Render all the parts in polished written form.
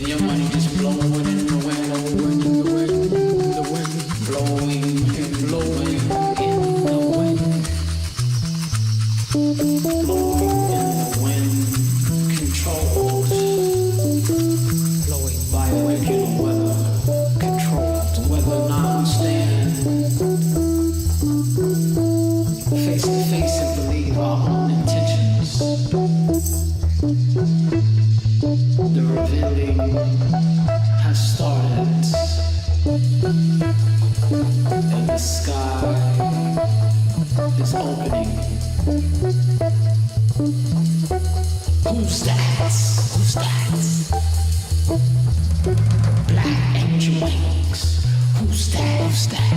your money just blowing in the wind, blowing in the wind, the wind blowing and blowing in the wind, blowing in the wind, controlled, blowing by regular weather, controlled weather notwithstanding, face to face and believe our own intentions. The revealing has started, and the sky is opening. Who's that? Who's that? Black angel wings. Who's that? Who's that?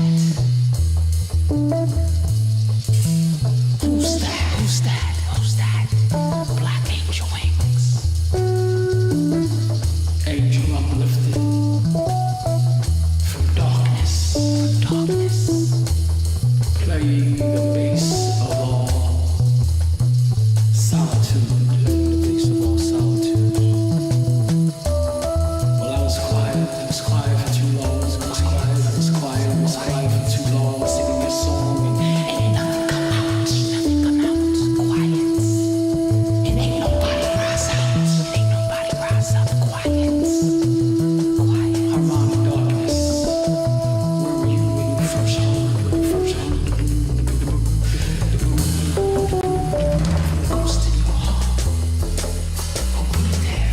Who's that? Who's that? Who's that? Black angel wings. Angel uplifted from darkness, playing the bass of all solitude, playing the bass of all solitude. Well, I was quiet for too long, I was quiet for too long, singing this song, and ain't nothing come out, quiet, and ain't nobody rise up, quiet. Harmonic darkness. Where were you when you first heard? Ghost in your heart. Who put it there?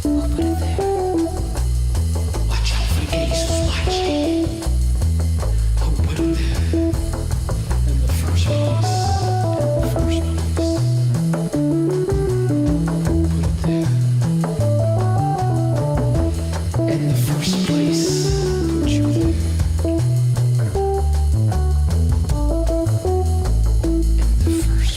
Who put it there? Watch out for Ace who's watching. Who put it there? In the first place. In the first place. Put you there. In the first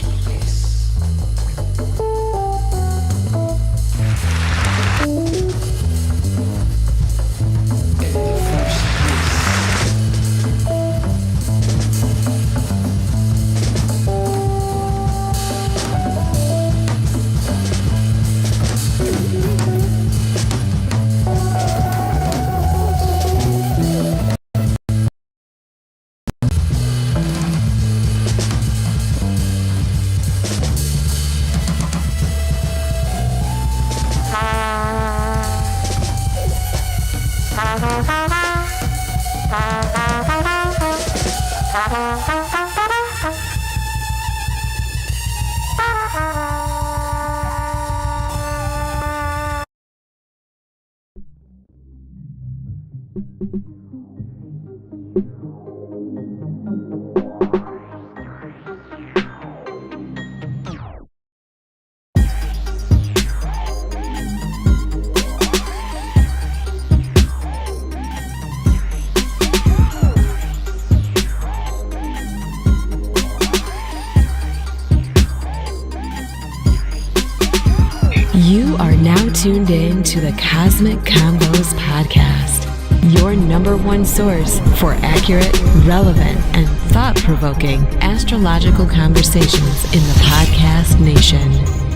place. In the first You are now tuned in to the Cosmic Convos podcast, your number one source for accurate, relevant, and thought-provoking astrological conversations in the podcast nation,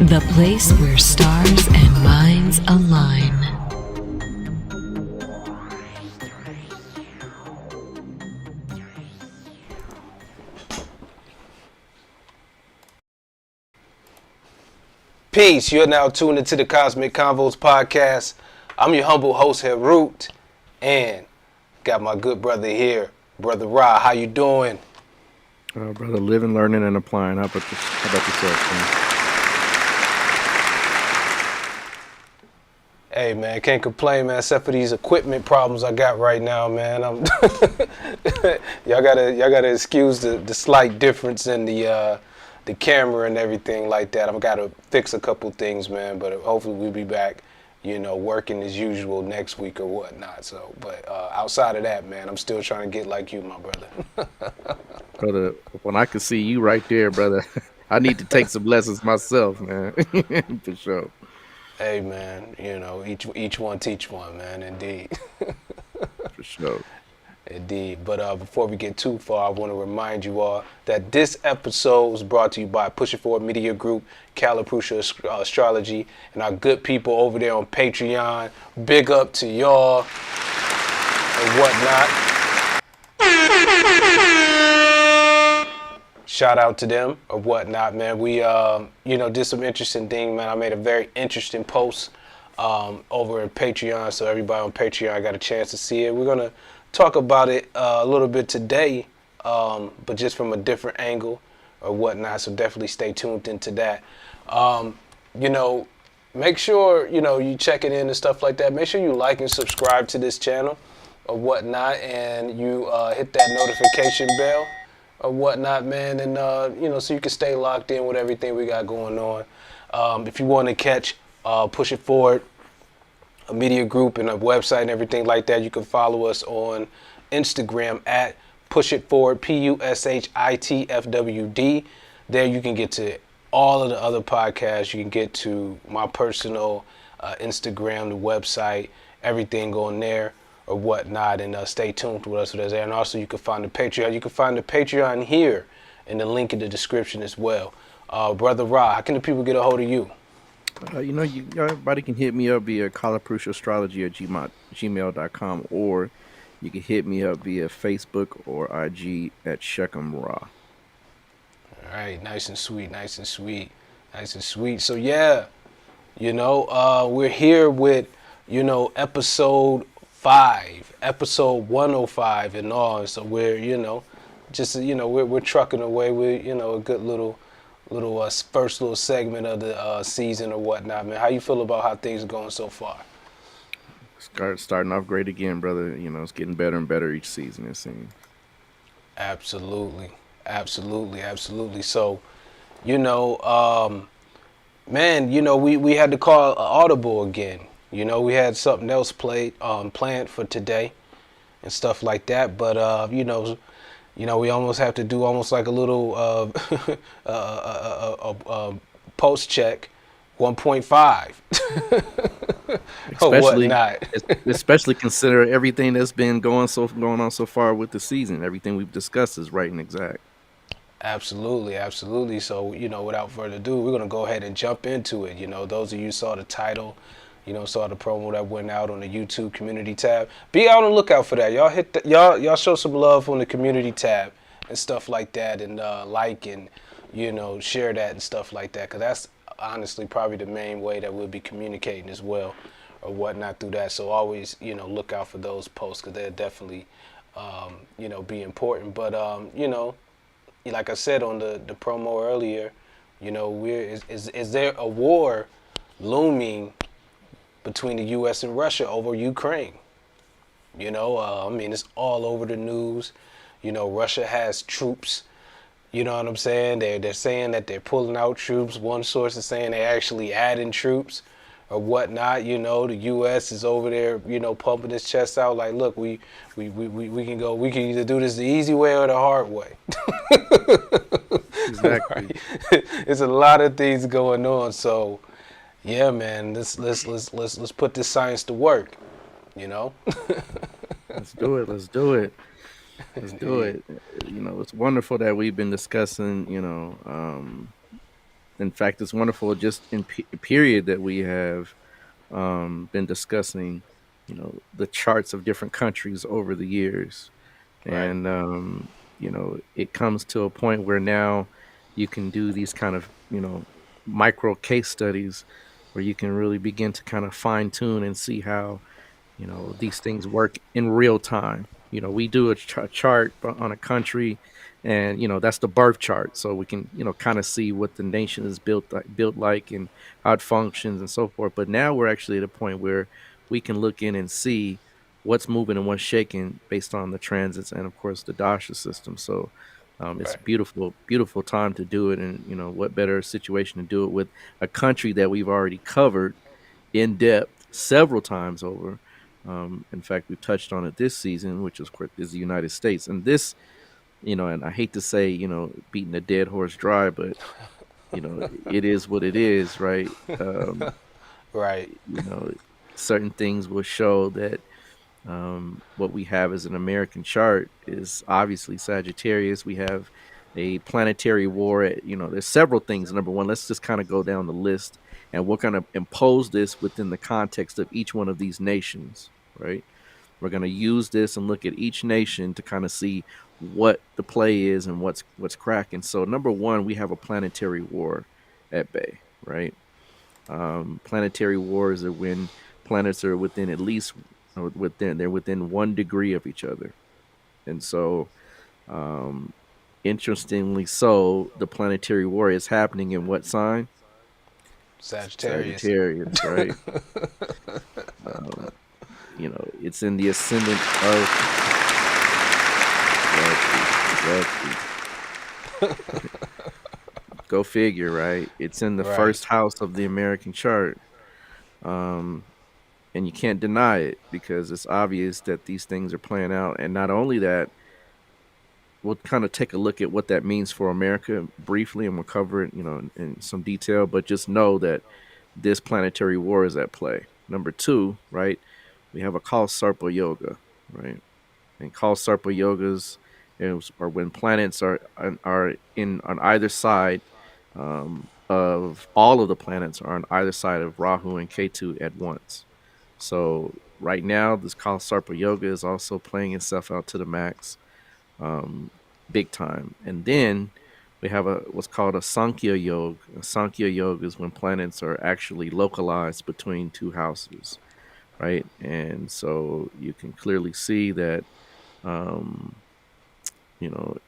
the place where stars and minds align. Peace. You're now tuned into the Cosmic Convos podcast. I'm your humble host, Root, and got my good brother here, Brother Ra. How you doing? Brother, living, learning, and applying. How about yourself, man? Hey, man, can't complain, man, except for these equipment problems I got right now, man. Y'all gotta excuse the slight difference in the camera and everything like that. I've got to fix a couple things, man, but hopefully we'll be back, working as usual next week or whatnot. So, but outside of that, man, I'm still trying to get like you, my brother. Brother, when I can see you right there, brother, I need to take some lessons myself, man. For sure. Hey, man, each one teach one, man, indeed. For sure. Indeed. But before we get too far, I want to remind you all that this episode was brought to you by Push It Forward Media Group, Caliprucia Astrology, and our good people over there on Patreon. Big up to y'all and whatnot. Shout out to them or whatnot, man. We, did some interesting things, man. I made a very interesting post over at Patreon, so everybody on Patreon got a chance to see it. We're going to talk about it a little bit today, but just from a different angle or whatnot, so definitely stay tuned into that. Make sure, you check it in and stuff like that. Make sure you like and subscribe to this channel or whatnot, and you hit that notification bell or whatnot, man, and, so you can stay locked in with everything we got going on. If you want to catch Push It Forward, a media group and a website and everything like that, you can follow us on Instagram at Push It Forward, PUSHITFWD. There you can get to all of the other podcasts. You can get to my personal Instagram, the website, everything on there or whatnot, and stay tuned with us with there. And also you can find the Patreon. You can find the Patreon here in the link in the description as well. Brother Ra, how can the people get a hold of you? Everybody can hit me up via calipruciaastrology@gmail.com, or you can hit me up via Facebook or IG at Shechem Ra. All right, nice and sweet. So yeah, we're here with, episode 5, episode 105 and all. So we're, we're trucking away with, a good little first little segment of the season or whatnot, man. How you feel about how things are going so far? Starting off great again, brother. It's getting better and better each season, it seems. Absolutely. So, man, we had to call an audible again. We had something else planned for today and stuff like that, but we almost have to do almost like a little post check 1.5 or whatnot. Especially consider everything that's been going on so far with the season. Everything we've discussed is right and exact. Absolutely. So, without further ado, we're going to go ahead and jump into it. Those of you saw the title, saw the promo that went out on the YouTube community tab. Be out on the lookout for that. Y'all show some love on the community tab and stuff like that, and like and, share that and stuff like that, because that's honestly probably the main way that we'll be communicating as well or whatnot through that. So always, look out for those posts, because they'll definitely, be important. But, like I said on the promo earlier, is there a war looming between the U.S. and Russia over Ukraine? It's all over the news. Russia has troops. You know what I'm saying? They're saying that they're pulling out troops. One source is saying they're actually adding troops or whatnot. The U.S. is over there, pumping its chest out like, look, we can go. We can either do this the easy way or the hard way. Exactly. It's a lot of things going on. So, yeah, man, let's put this science to work. Let's do it. It's wonderful that we've been discussing, in fact, it's wonderful just in period that we have been discussing, the charts of different countries over the years. Right. And, it comes to a point where now you can do these kind of, micro case studies where you can really begin to kind of fine tune and see how, these things work in real time. We do a chart on a country, and that's the birth chart, so we can kind of see what the nation is built like and how it functions and so forth. But now we're actually at a point where we can look in and see what's moving and what's shaking based on the transits and of course the dasha system. So it's a beautiful time to do it, and what better situation to do it with a country that we've already covered in depth several times over. In fact, we've touched on it this season, which is the United States. And this, and I hate to say, beating a dead horse dry, but, it is what it is, right? Right. Certain things will show that, What we have as an American chart is obviously Sagittarius. We have a planetary war. There's several things. Number one, let's just kind of go down the list, and we're going to impose this within the context of each one of these nations, right? We're going to use this and look at each nation to kind of see what the play is and what's cracking. So number one, we have a planetary war at bay, right? Planetary wars are when planets are within at least they're within 1 degree of each other, and so um, interestingly, so the planetary war is happening in what sign? Sagittarius. Sagittarius, right? um, it's in the ascendant of exactly. Go figure, right? It's in the Right. first house of the American chart. Um, and you can't deny it because it's obvious that these things are playing out. And not only that, we'll kind of take a look at what that means for America briefly, and we'll cover it, in some detail. But just know that this planetary war is at play. Number two, right? We have a called Sarpa Yoga, right? And called Sarpa Yogas are when planets are in on either side of all of the planets are on either side of Rahu and Ketu at once. So right now, this called Sarpa Yoga is also playing itself out to the max, um, big time. And then we have what's called a Sankhya Yoga. A Sankhya Yoga is when planets are actually localized between two houses, right? And so you can clearly see that um,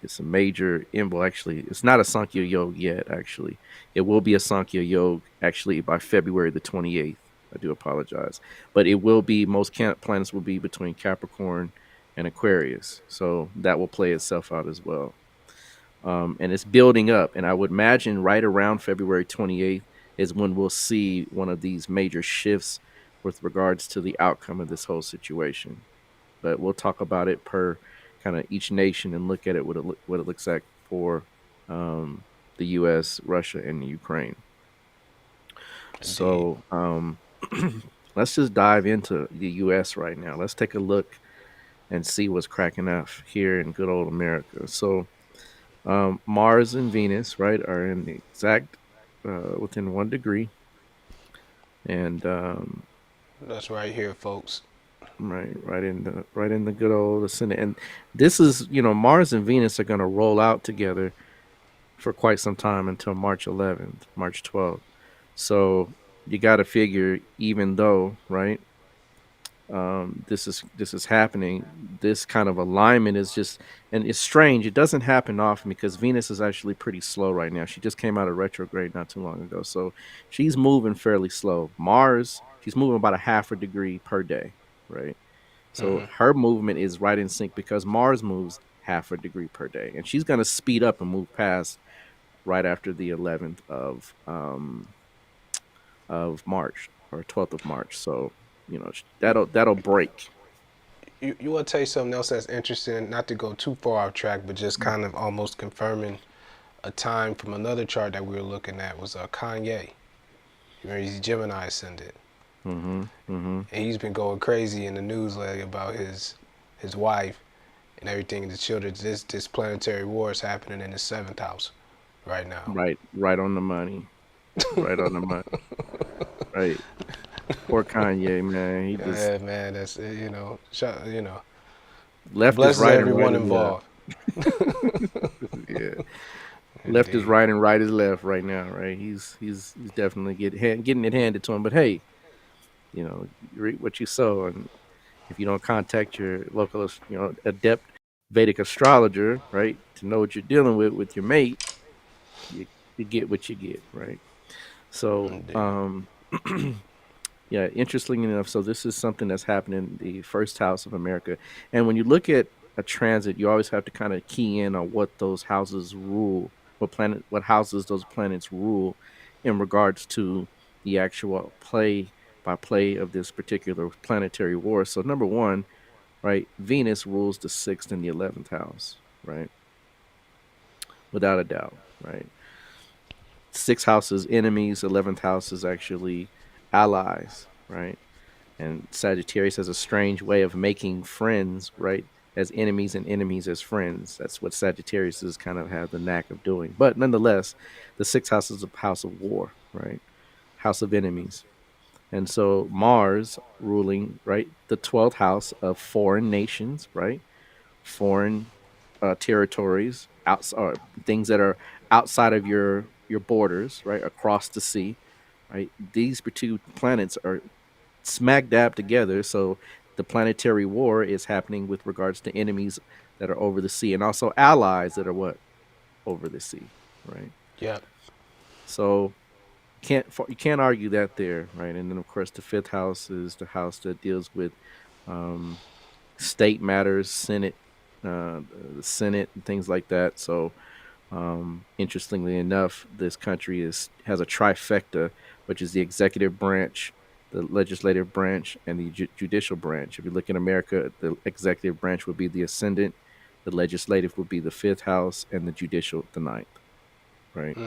it's a major well, actually, it's not a Sankhya Yoga yet, actually. It will be a Sankhya Yoga, actually, by February the 28th. I do apologize. But it will be, most planets will be between Capricorn and Aquarius. So that will play itself out as well. And it's building up. And I would imagine right around February 28th is when we'll see one of these major shifts with regards to the outcome of this whole situation. But we'll talk about it per kind of each nation and look at it what it looks like for the U.S., Russia, and Ukraine. Indeed. So let's just dive into the U.S. right now. Let's take a look and see what's cracking up here in good old America. So Mars and Venus, right, are in the exact within 1 degree, and That's right here, folks. right in the good old ascendant. And this is, Mars and Venus are going to roll out together for quite some time until March 11th, March 12th. So you got to figure, even though, right, this is happening, this kind of alignment is just, and it's strange. It doesn't happen often because Venus is actually pretty slow right now. She just came out of retrograde not too long ago, so she's moving fairly slow. Mars, she's moving about a half a degree per day, right? So her movement is right in sync because Mars moves half a degree per day, and she's going to speed up and move past right after the 11th of March or 12th of March. So that'll break. You want to tell you something else that's interesting? Not to go too far off track, but just kind of almost confirming a time from another chart that we were looking at was Kanye. You remember he's Gemini Ascendant. And he's been going crazy in the news lately about his wife and everything, and the children. This planetary war is happening in the 7th house right now. Right on the money. Right on the money. Right. Poor Kanye, man. He just Yeah, man. That's left blesses is right and everyone right is involved. yeah. Left is right and right is left right now, right? He's definitely getting it handed to him. But hey, you reap what you sow, and if you don't contact your local, adept Vedic astrologer, right, to know what you're dealing with your mate, you get what you get, right? So, yeah, interestingly enough, so this is something that's happening in the first house of America, and when you look at a transit, you always have to kind of key in on what those houses rule, what houses those planets rule, in regards to the actual play by play of this particular planetary war. So number one, right, Venus rules the 6th and the 11th house, right? Without a doubt, right? 6th house is enemies, 11th house is actually allies, right? And Sagittarius has a strange way of making friends, right? As enemies and enemies as friends. That's what Sagittarius is kind of have the knack of doing. But nonetheless, the sixth house is a house of war, right? House of enemies. And so Mars ruling, right, the 12th house of foreign nations, right? Foreign territories, outside things that are outside of your borders, right, across the sea, right? These two planets are smack dab together. So the planetary war is happening with regards to enemies that are over the sea, and also allies that are what over the sea, right? Yep. So you can't argue that there, right? And then of course the fifth house is the house that deals with um, state matters, Senate, the Senate, and things like that. So interestingly enough, this country has a trifecta, which is the executive branch, the legislative branch, and the judicial branch. If you look in America, the executive branch would be the ascendant, the legislative would be the fifth house, and the judicial the ninth, right?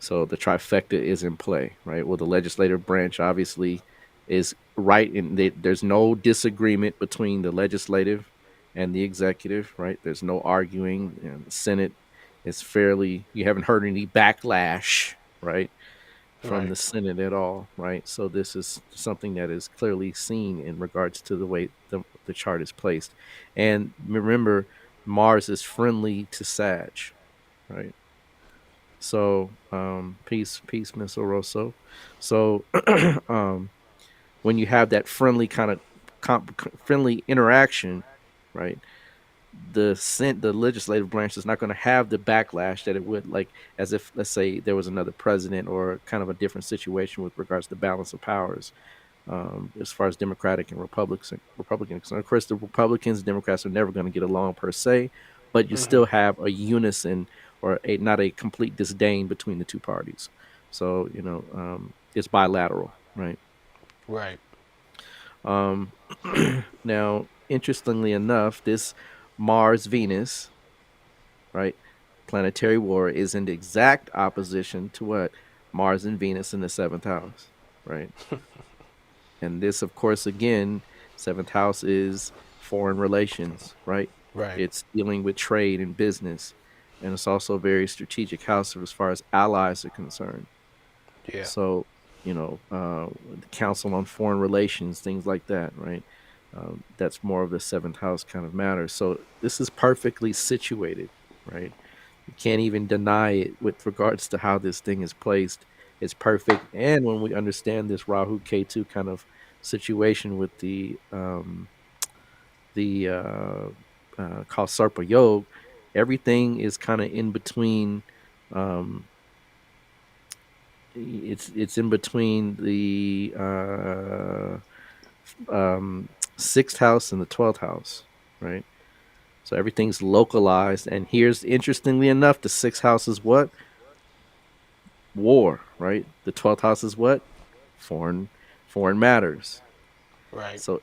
So the trifecta is in play, right? Well, the legislative branch obviously is right, and there's no disagreement between the legislative and the executive, right? There's no arguing. And the Senate is fairly. You haven't heard any backlash, right, from Right. the Senate at all, right? So this is something that is clearly seen in regards to the way the chart is placed. And remember, Mars is friendly to Sag, right? So, peace, Miss Oroso. So, um, when you have that friendly kind of friendly interaction, right? The legislative branch is not going to have the backlash that it would like as if, let's say, there was another president or kind of a different situation with regards to balance of powers, as far as Democratic and Republicans. And of course, the Republicans and Democrats are never going to get along per se, but you still have a unison or not a complete disdain between the two parties. So it's bilateral, right? Right. Um, now, interestingly enough, this Mars Venus, right, planetary war is in the exact opposition to what Mars and Venus in the seventh house, right? And this, of course, again, seventh house is foreign relations, right? Right. It's dealing with trade and business. And it's also a very strategic house as far as allies are concerned. Yeah. So, the Council on Foreign Relations, things like that, right? That's more of the seventh house kind of matter. So this is perfectly situated, right? You can't even deny it with regards to how this thing is placed. It's perfect. And when we understand this Rahu K2 kind of situation with the called Sarpa Yog, everything is kind of in between. Um, it's in between the sixth house and the 12th house, right? So everything's localized. And here's, interestingly enough, the sixth house is what? War, right? The 12th house is what? Foreign matters. Right. So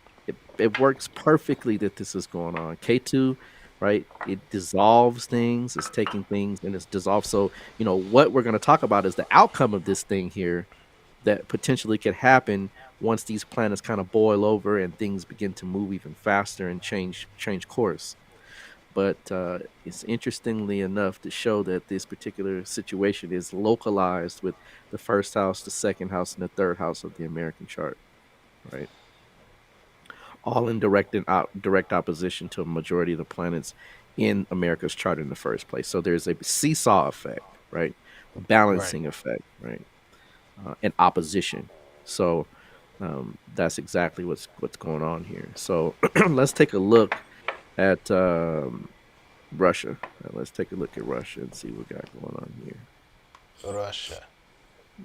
it works perfectly that this is going on. K2, right? It dissolves things, it's taking things and it's dissolved. So, what we're going to talk about is the outcome of this thing here that potentially could happen once these planets kind of boil over and things begin to move even faster and change course. But it's interestingly enough to show that this particular situation is localized with the first house, the second house, and the third house of the American chart, right? All in direct opposition to a majority of the planets in America's chart in the first place. So there's a seesaw effect, right? A Right. balancing effect, right? And opposition. So that's exactly what's going on here. So let's take a look at Russia. Let's take a look at Russia and see what we got going on here. Russia.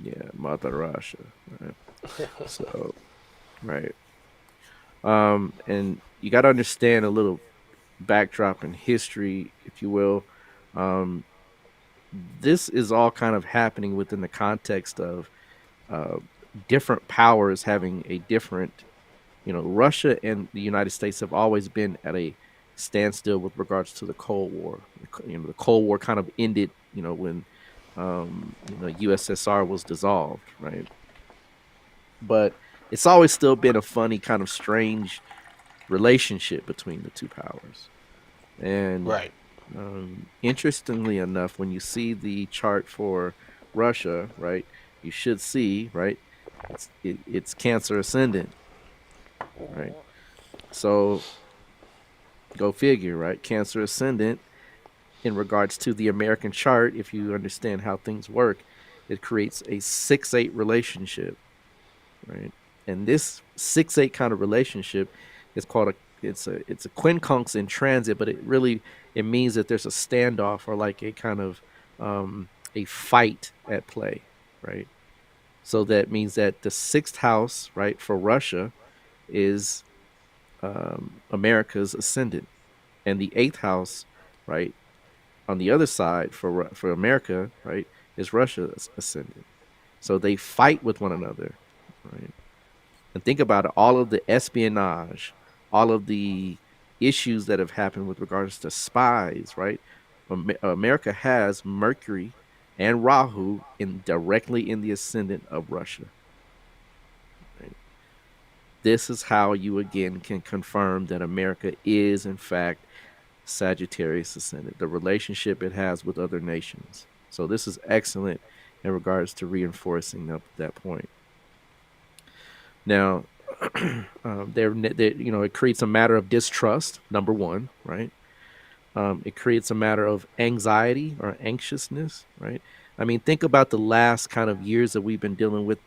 Yeah, Mother Russia. Right. So, right. And you got to understand a little backdrop in history, if you will. Um, this is all kind of happening within the context of uh, different powers having a different, Russia and the United States have always been at a standstill with regards to the Cold War. The Cold War kind of ended, when USSR was dissolved, right? But it's always still been a funny kind of strange relationship between the two powers. And Right. interestingly enough, when you see the chart for Russia, right, you should see, right, it's Cancer Ascendant, right. So go figure, right? Cancer Ascendant, in regards to the American chart, if you understand how things work, it creates a 6-8 relationship, right? And this 6-8 kind of relationship is called a it's a quincunx in transit, but it means that there's a standoff or like a kind of a fight at play, right? So that means that the sixth house, right, for Russia is America's ascendant, and the eighth house, right, on the other side for America, right, is Russia's ascendant. So they fight with one another, right? And think about it, all of the espionage, all of the issues that have happened with regards to spies, right? America has Mercury and Rahu directly in the ascendant of Russia. Right? This is how you again can confirm that America is in fact Sagittarius ascendant, the relationship it has with other nations. So this is excellent in regards to reinforcing that point. Now, it creates a matter of distrust. Number one, right? It creates a matter of anxiety or anxiousness, right? I mean, think about the last kind of years that we've been dealing with,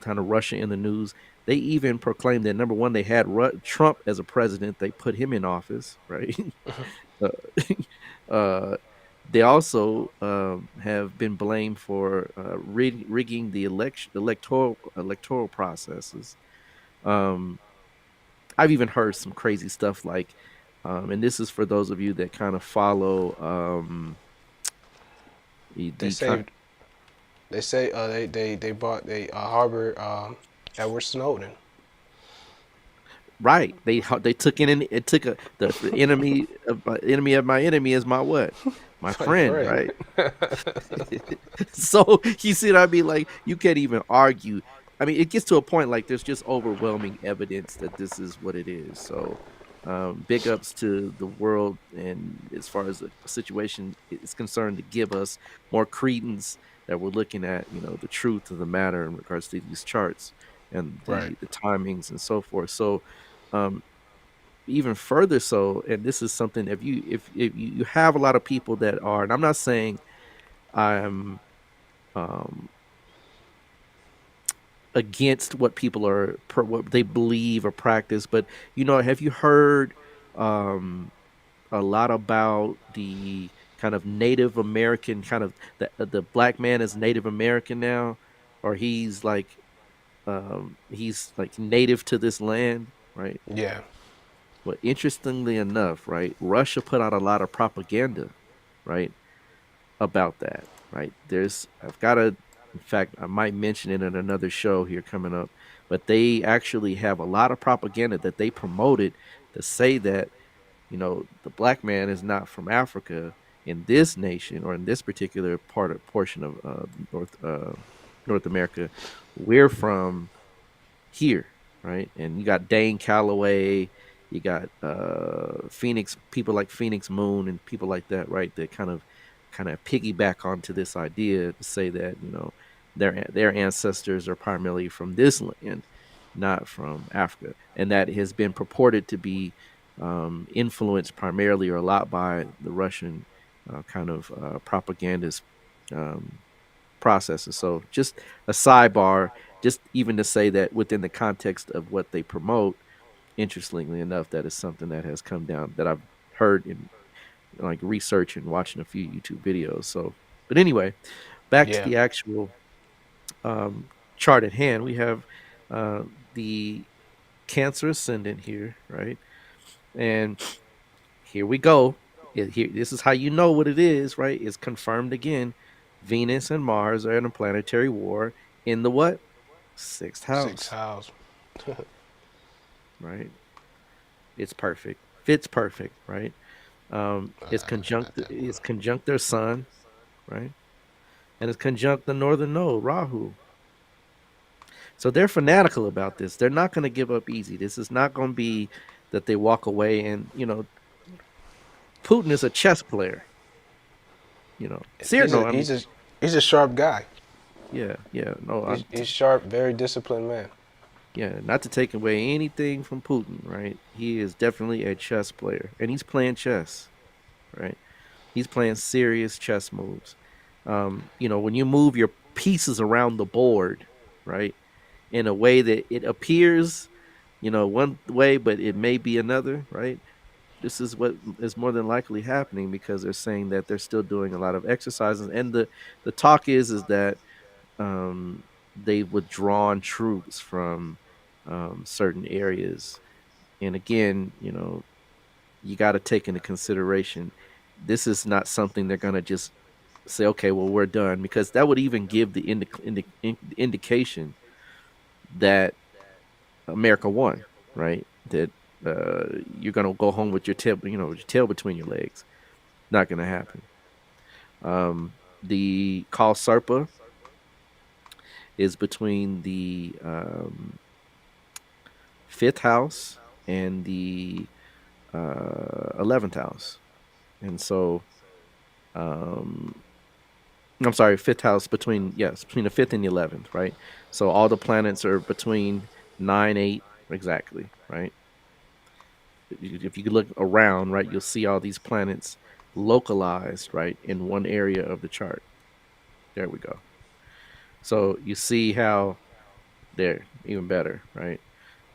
kind of Russia in the news. They even proclaimed that number one, they had Trump as a president. They put him in office, right? uh, uh, they also have been blamed for rigging the electoral processes. Um, I've even heard some crazy stuff like, and this is for those of you that kind of follow the, They the con- saved. They say they bought they harbor Edward Snowden. right. They took in it took the enemy of my enemy is my what? My My friend, friend. right? So you see what I mean? Like you can't even argue. I mean, it gets to a point like there's just overwhelming evidence that this is what it is. So, big ups to the world, and as far as the situation is concerned, to give us more credence that we're looking at, the truth of the matter in regards to these charts and Right. the timings and so forth. So, um, even further so, and this is something if you have a lot of people that are, and I'm not saying I'm um against what people what they believe or practice, but have you heard um a lot about the kind of Native American kind of the black man is Native American now, or he's like native to this land, right? Yeah. Well, interestingly enough, right, Russia put out a lot of propaganda, right, about that, right? I've got to, in fact, I might mention it in another show here coming up, but they actually have a lot of propaganda that they promoted to say that, the black man is not from Africa in this nation or in this particular portion of North America. We're from here, right? And you got Dane Calloway, you got Phoenix, people like Phoenix Moon and people like that, right? That kind of piggyback onto this idea to say that their ancestors are primarily from this land, not from Africa, and that has been purported to be influenced primarily or a lot by the Russian kind of propagandist um, processes. So just a sidebar, just even to say that within the context of what they promote, interestingly enough, that is something that has come down that I've heard in like research and watching a few YouTube videos. So, but anyway, back to Yeah. the actual um, chart at hand. We have uh, the Cancer Ascendant here, right? And here we go. This is how you know what it is, right? It's confirmed again. Venus and Mars are in a planetary war in the what? Sixth Six house, house. right? It's perfect. Fits perfect, right? It's conjunct their sun, right? And it's conjunct the northern node, Rahu. So they're fanatical about this. They're not going to give up easy. This is not going to be that they walk away. And Putin is a chess player. He's No, a I mean, he's a he's a sharp guy. yeah, no, He's sharp, very disciplined man. yeah. Not to take away anything from Putin, right? He is definitely a chess player, and he's playing chess, right? He's playing serious chess moves. When you move your pieces around the board, right, in a way that it appears, one way, but it may be another, right? This is what is more than likely happening because they're saying that they're still doing a lot of exercises, and the talk is that they've withdrawn troops from certain areas. And again, you got to take into consideration this is not something they're going to just say, okay, well, we're done, because that would even give the indication that America won, right? That you're going to go home with your tail, with your tail between your legs. Not going to happen. The Call Serpa is between the fifth house and the 11th house. And so, I'm sorry, fifth house between the fifth and the 11th, right? So all the planets are between 9, 8, exactly, right? If you look around, right, you'll see all these planets localized, right, in one area of the chart. There we go. So you see how there, even better, right?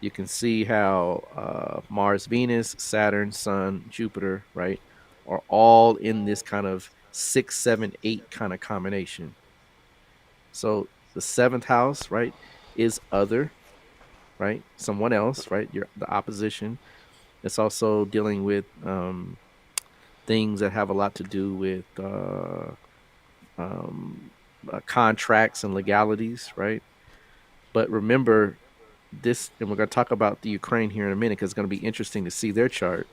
You can see how Mars, Venus, Saturn, Sun, Jupiter, right, are all in this kind of 6, 7, 8 kind of combination. So the seventh house, right, is other, right? Someone else, right? The opposition. It's also dealing with things that have a lot to do with um, contracts and legalities, right? But remember this, and we're going to talk about the Ukraine here in a minute because it's going to be interesting to see their chart.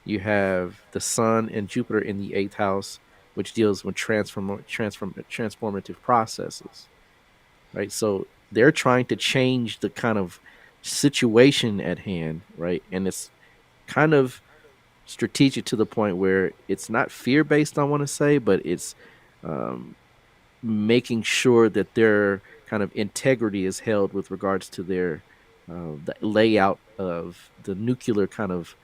You have the Sun and Jupiter in the eighth house, which deals with transformative processes, right? So they're trying to change the kind of situation at hand, right? And it's kind of strategic to the point where it's not fear based, I want to say, but it's um, making sure that their kind of integrity is held with regards to their the layout of the nuclear kind of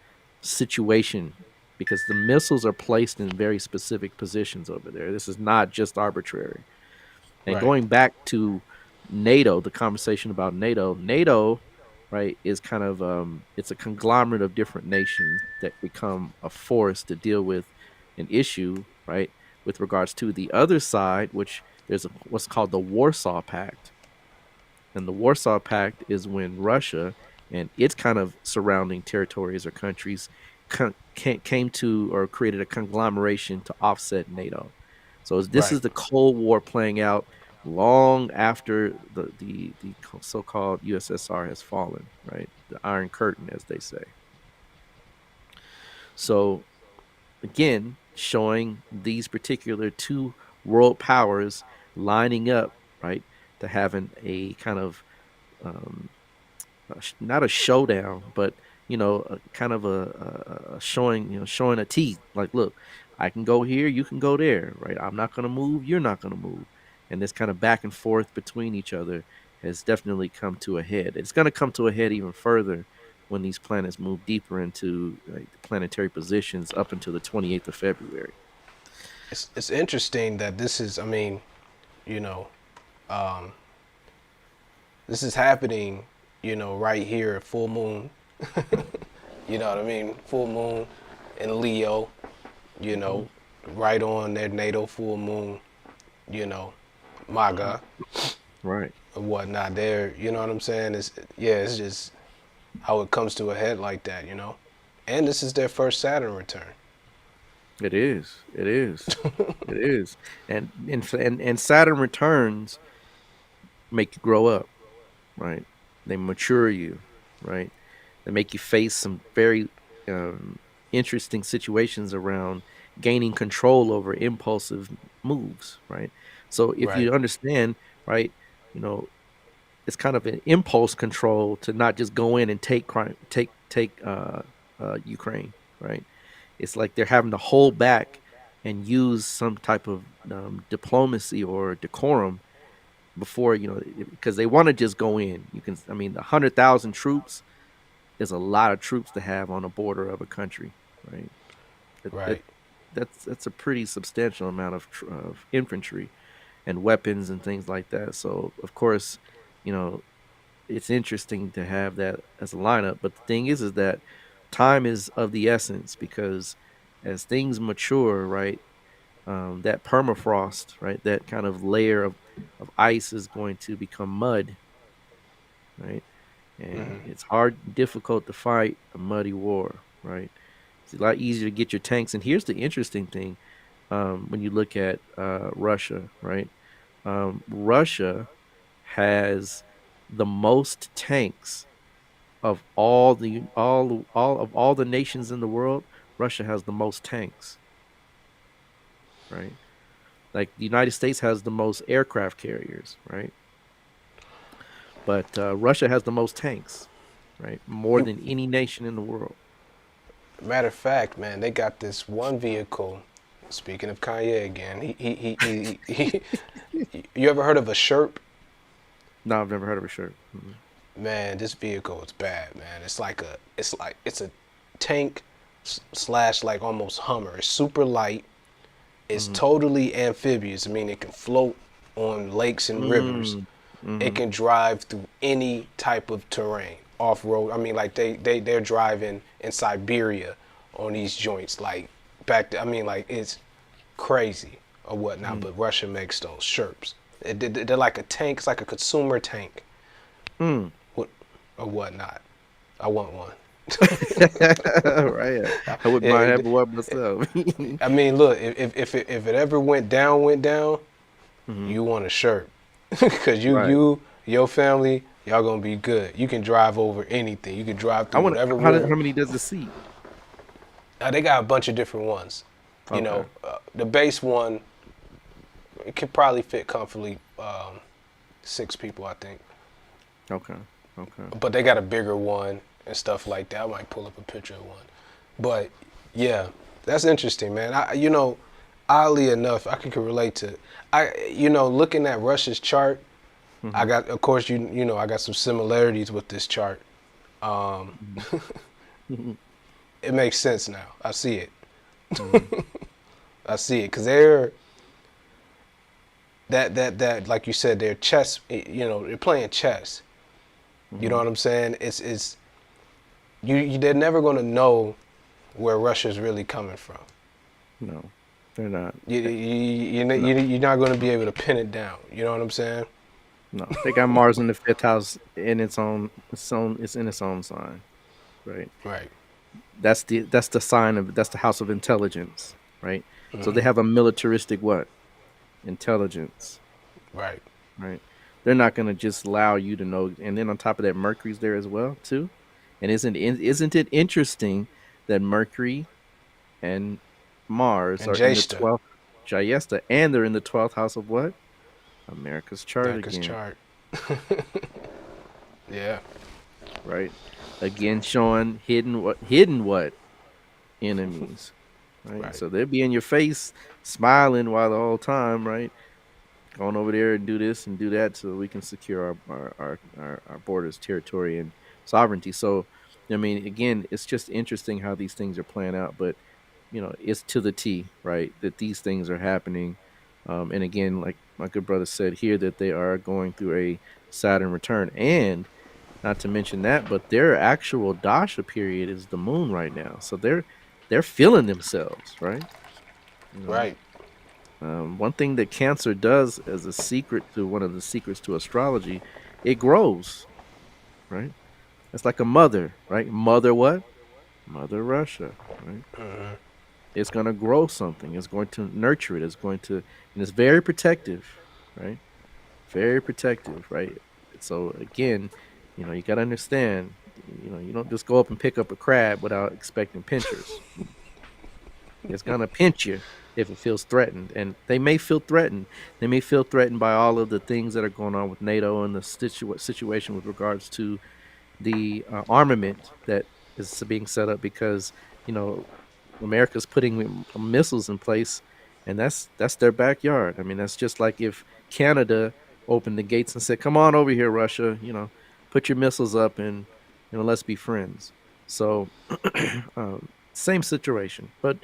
situation, because the missiles are placed in very specific positions over there. This is not just arbitrary. And Right. going back to NATO, the conversation about NATO, right, is kind of it's a conglomerate of different nations that become a force to deal with an issue, right, with regards to the other side, which there's what's called the Warsaw Pact. And the Warsaw Pact is when Russia and its kind of surrounding territories or countries came to or created a conglomeration to offset NATO. So this Right. is the Cold War playing out long after the so-called USSR has fallen, right? The Iron Curtain, as they say. So again, showing these particular two world powers lining up, right, to having a kind of um, not a showdown, but a kind of a showing, showing a teeth. Like, look, I can go here, you can go there, right? I'm not going to move, you're not going to move, and this kind of back and forth between each other has definitely come to a head. It's going to come to a head even further when these planets move deeper into like, the planetary positions up until the 28th of February. It's interesting that this is. I mean, you know, um, this is happening. Right here at full moon. You know what I mean? Full moon in Leo. You Mm-hmm. know, right on their natal full moon. You know, MAGA Right. and whatnot. There. You know what I'm saying? It's yeah. It's just how it comes to a head like that. And this is their first Saturn return. It is. It is. It is. And Saturn returns make you grow up, right? They mature you, right? They make you face some very um, interesting situations around gaining control over impulsive moves, right? So if Right. you understand, right, you know, it's kind of an impulse control to not just go in and take Ukraine, right? It's like they're having to hold back and use some type of diplomacy or decorum before, because they want to just go in. I mean, 100,000 troops is a lot of troops to have on the border of a country, right? That, that Right. that's a pretty substantial amount of infantry and weapons and things like that. So of course, you know, it's interesting to have that as a lineup. But the thing is that time is of the essence because as things mature, right, that permafrost, right, that kind of layer of ice is going to become mud, right? And it's difficult to fight a muddy war, right? It's a lot easier to get your tanks. And here's the interesting thing: when you look at Russia, right? Russia has the most tanks of all the nations in the world. Russia has the most tanks, right? Like the United States has the most aircraft carriers, right? But Russia has the most tanks, right? More You, than any nation in the world. matter of fact, man, they got this one vehicle. Speaking of Kanye again, you ever heard of a Sherp? No, I've never heard of a shirt. Mhm. Man, this vehicle is bad, man. It's a tank slash like almost Hummer. It's super light. It's Mhm. totally amphibious. I mean, it can float on lakes and rivers. Mm. It Mhm. can drive through any type of terrain, off road. I mean, like they're driving in Siberia on these joints. Like I mean, like it's crazy or whatnot. Mm. But Russia makes those Sherps. They're like a tank. It's like a consumer tank, Mm. what or whatnot. I want one. Right. I wouldn't mind Yeah, having one myself. I mean, look, if it ever went down, Mhm. you want a shirt, cause Right. your family, y'all gonna be good. You can drive over anything. You can drive I through want. whatever How river. many does it seat? They got a bunch of different ones. Okay. The base one, it could probably fit comfortably 6 people, I think. Okay. Okay. But they got a bigger one and stuff like that. I might pull up a picture of one. But yeah, that's interesting, man. Oddly enough, I can relate to. Looking at Russia's chart, I Mhm. got, of course, I got some similarities with this chart. Mhm. It makes sense now. I see it. Mhm. I see it because they're that like you said, they're chess. They're playing chess. You know Mhm. what I'm saying? It's they're never gonna know where Russia's really coming from. No, they're not. No. You're not going to be able to pin it down. You know what I'm saying? No, they got Mars in the fifth house in It's in its own sign, right? Right. That's the sign of that's the house of intelligence, right? So they have a militaristic what intelligence, Right. right? They're not going to just allow you to know. And then on top of that, Mercury's there as well too. And isn't it interesting that Mercury and Mars And are in the Jasta, 12th Jayesta, and they're in the 12th house of what? America's chart America's again, chart. Yeah. right? Again, showing hidden what enemies, right? Right. So they'll be in your face, smiling while the whole time, right? Going over there and do this and do that so we can secure our borders, territory, and sovereignty. So, I mean, again, it's just interesting how these things are playing out, but it's to the T, right? That these things are happening. And again, like my good brother said here, that they are going through a Saturn return. And not to mention that, but their actual Dasha period is the moon right now. So they're feeling themselves, right? You know, Right. one thing that Cancer does as a secret to one of the secrets to astrology, it grows, right? It's like a mother, right? Mother what? Mother Russia, right? It's going to grow something. It's going to nurture it. And it's very protective, right? Very protective, right? So again, you got to understand, you don't just go up and pick up a crab without expecting pinchers. It's going to pinch you if it feels threatened. And they may feel threatened. They may feel threatened by all of the things that are going on with NATO and the situation with regards to the armament that is being set up, because you know America's putting missiles in place, and that's their backyard. I mean, that's just like if Canada opened the gates and said, "Come on over here, Russia. Put your missiles up, and let's be friends." So, same situation. But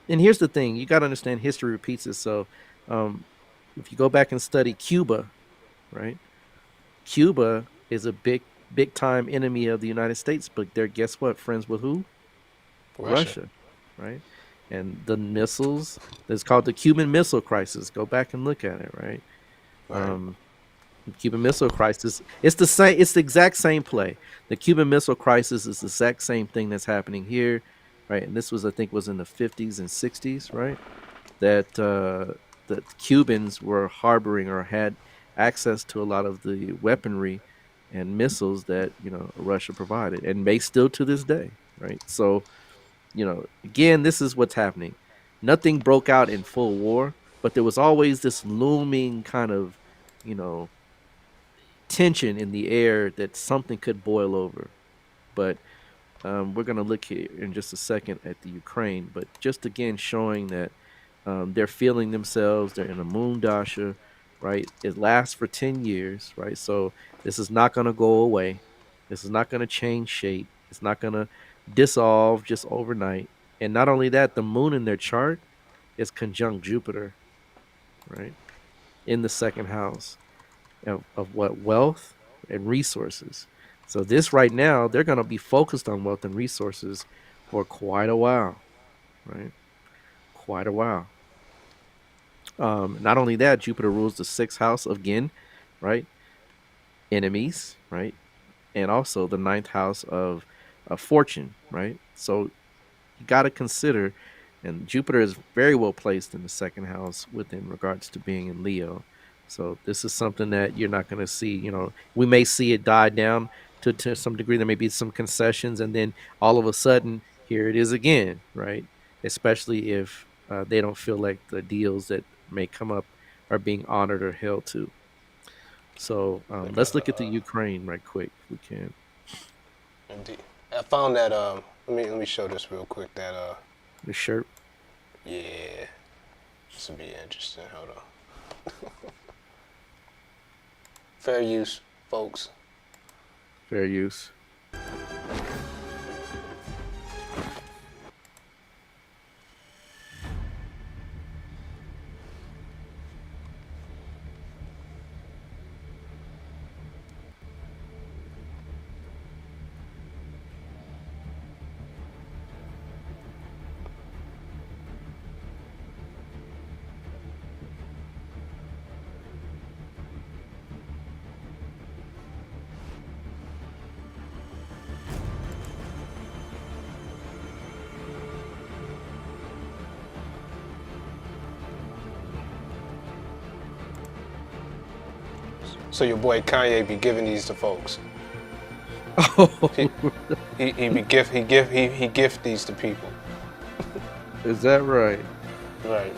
and here's the thing: you got to understand, history repeats itself. If you go back and study Cuba, right? Cuba is a big time enemy of the United States, but they're, guess what, friends with who? Russia, right? And the missiles, it's called the Cuban Missile Crisis. Go back and look at it, right? Right. Cuban Missile Crisis. It's the same. It's the exact same play. The Cuban Missile Crisis is the exact same thing that's happening here, right? And this was, I think, was in the 50s and 60s, right? That the Cubans were harboring or had access to a lot of the weaponry and missiles that Russia provided, and may still to this day, right? So, again, this is what's happening. Nothing broke out in full war, but there was always this looming kind of, tension in the air that something could boil over. But we're going to look here in just a second at the Ukraine, but just again showing that they're feeling themselves. They're in a moon dasha, right? It lasts for 10 years, right? So this is not going to go away. This is not going to change shape. It's not going to dissolve just overnight. And not only that, the moon in their chart is conjunct Jupiter, right? In the second house of what? Wealth and resources. So this right now, they're going to be focused on wealth and resources for quite a while, right? Quite a while. Not only that, Jupiter rules the sixth house again, right? Enemies, right? And also the ninth house of fortune, right? So you got to consider, and Jupiter is very well placed in the second house within regards to being in Leo. So this is something that you're not going to see. We may see it die down to some degree. There may be some concessions, and then all of a sudden, here it is again, right? Especially if they don't feel like the deals that may come up are being honored or held to. So let's look at the Ukraine right quick, if we can. Indeed. I found that. Let me show this real quick. That The shirt. Yeah, this will be interesting. Hold on. Fair use, folks. Fair use. So your boy Kanye be giving these to folks. Oh, He gift these to people. is that right? Right.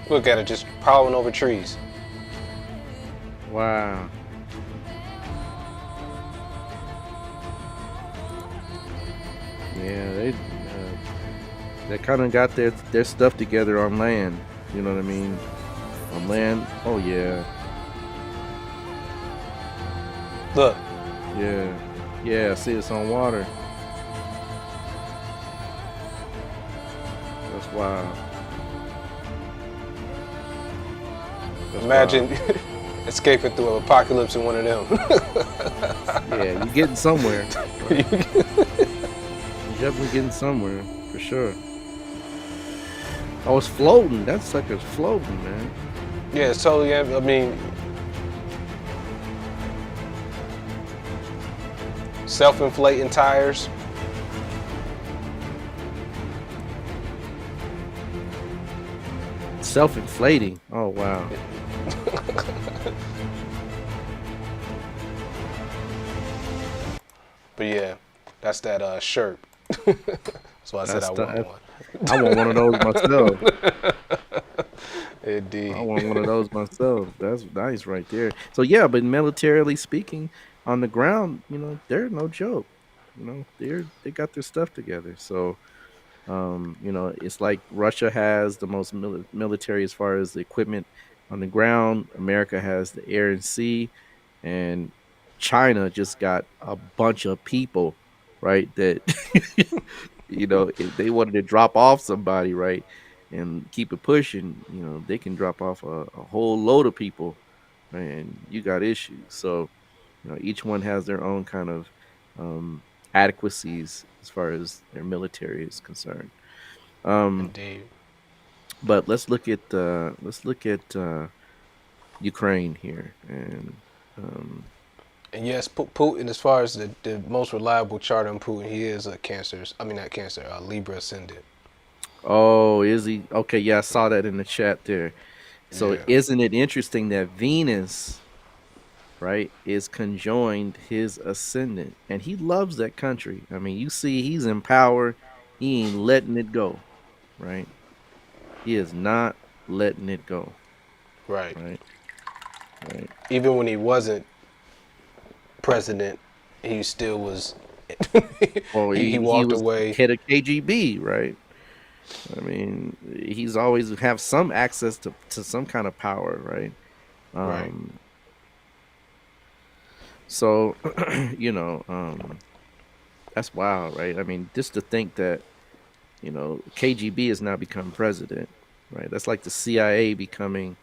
Look at it, just prowling over trees. Wow. Yeah, they kind of got their stuff together on land. You know what I mean? On land. Oh yeah. Look. Yeah. Yeah. See, it's on water. That's wild. That's Imagine wild. escaping through an apocalypse in one of them. Yeah, you're getting somewhere. Right? You're definitely getting somewhere, for sure. Oh, it's floating. That sucker's floating, man. Yeah, it's totally. I mean, self-inflating tires. Self-inflating. Oh, wow. But yeah, that's that shirt. That's why I said That's I want the, one. I want one of those myself. I Indeed. want one of those myself. That's nice right there. So yeah, but militarily speaking, on the ground, they're no joke. They got their stuff together. So it's like Russia has the most military as far as the equipment on the ground. America has the air and sea, and China just got a bunch of people, right? That if they wanted to drop off somebody, right, and keep it pushing, they can drop off a whole load of people, right, and you got issues. So each one has their own kind of um, adequacies as far as their military is concerned. Um, Indeed. but let's look at Ukraine here, and And yes, Putin, as far as the most reliable chart on Putin, he is a Cancer. I mean, not Cancer, Libra Ascendant. oh, is he okay? Yeah, I saw that in the chat there. So Yeah. isn't it interesting that Venus, right, is conjoined his ascendant, and he loves that country. I mean, you see, he's in power. He ain't letting it go, right? He is not letting it go, Right. right? Right. Even when he wasn't president, he still was. Well, he he walked was away. head of KGB, right? I mean, he's always have some access to some kind of power, right? Right. Um, so that's wild, right? I mean, just to think that KGB has now become president, right? That's like the CIA becoming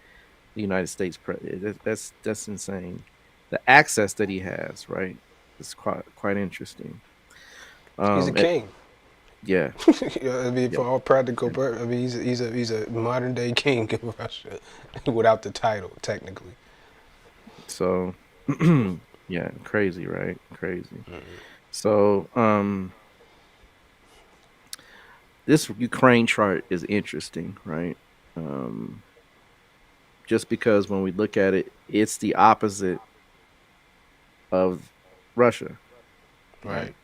the United States president. That's insane. The access that he has, right? It's quite interesting. He's a Um, it, king. yeah, I mean, yeah. for all practical purposes, I mean, he's a modern day king of Russia, without the title, technically. So, yeah, crazy, right? Crazy. So, this Ukraine chart is interesting, right? Um, just because when we look at it, it's the opposite of Russia, right? Right.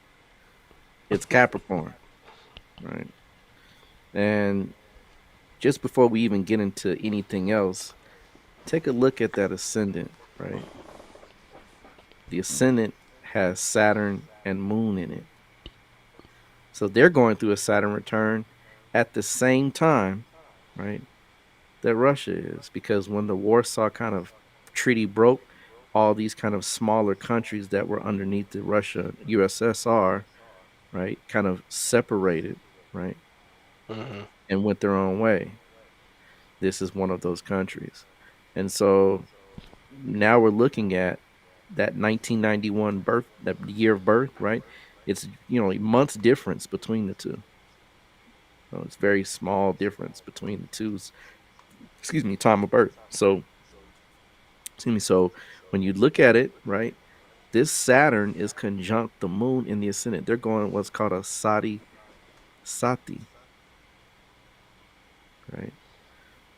It's Capricorn, right? And just before we even get into anything else, take a look at that ascendant, right? The ascendant has Saturn and Moon in it. So they're going through a Saturn return at the same time, right, that Russia is. Because when the Warsaw kind of treaty broke, all these kind of smaller countries that were underneath the Russia USSR, right, kind of separated, right, and went their own way. This is one of those countries. And so now we're looking at that 1991 birth, that year of birth, right? It's months difference between the two. So it's very small difference between the two's, excuse me, time of birth. So excuse me. So when you look at it, right, this Saturn is conjunct the Moon in the ascendant. They're going what's called a sati, right?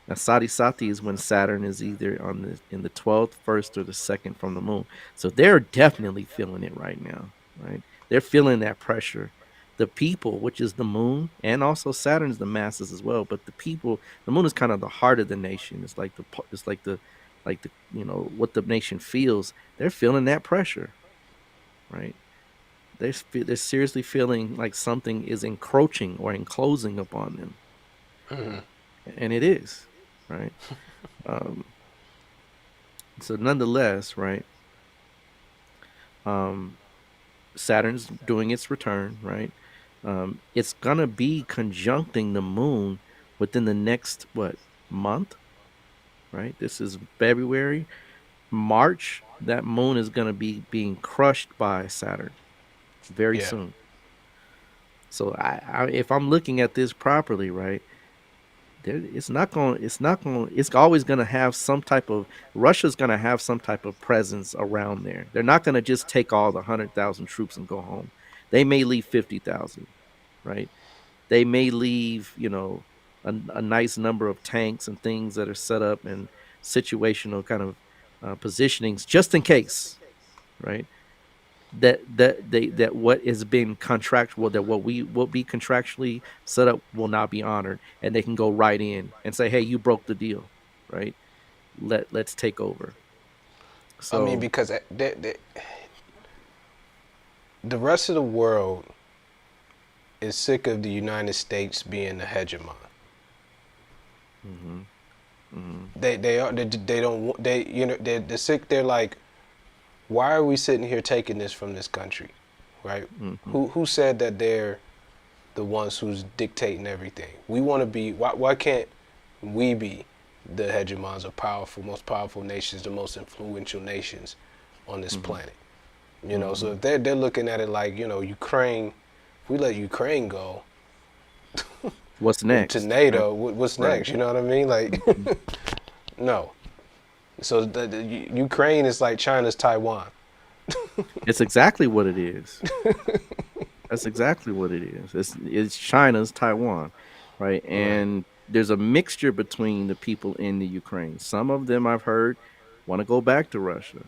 Now, Sati Sati is when Saturn is either in the 12th, first, or the second from the moon. So they're definitely feeling it right now, right? They're feeling that pressure. The people, which is the moon, and also Saturn is the masses as well. But the people, the moon is kind of the heart of the nation. It's like the what the nation feels. They're feeling that pressure, right? They're seriously feeling like something is encroaching or enclosing upon them, and it is, right? Um, so nonetheless, right? Um, Saturn's doing its return, right? It's gonna be conjuncting the moon within the next month, right? This is February, March. That moon is gonna be being crushed by Saturn very Yeah. soon. So if I'm looking at this properly, right? It's always going to have some type of, Russia's going to have some type of presence around there. They're not going to just take all the 100,000 troops and go home. They may leave 50,000, right? They may leave a nice number of tanks and things that are set up and situational kind of positionings just in case, right? that what has been contractual, that what we will be contractually set up will not be honored, and they can go right in and say, hey, you broke the deal, right? Let's take over. I mean, So because the rest of the world is sick of the United States being the hegemon. mhm, mhm, They don't they're sick. They're like, why are we sitting here taking this from this country, right? mhm, Who said that they're the ones who's dictating everything? We want to be. Why can't we be the hegemons of most powerful nations, the most influential nations on this mhm, planet? So mhm. if they're looking at it like, Ukraine, if we let Ukraine go What's to next, right? NATO, what's Right. next? You know what I mean? Like, Mhm. no. So the Ukraine is like China's Taiwan. It's exactly what it is. That's exactly what it is. It's China's Taiwan, right? Right. And there's a mixture between the people in the Ukraine. Some of them I've heard want to go back to Russia.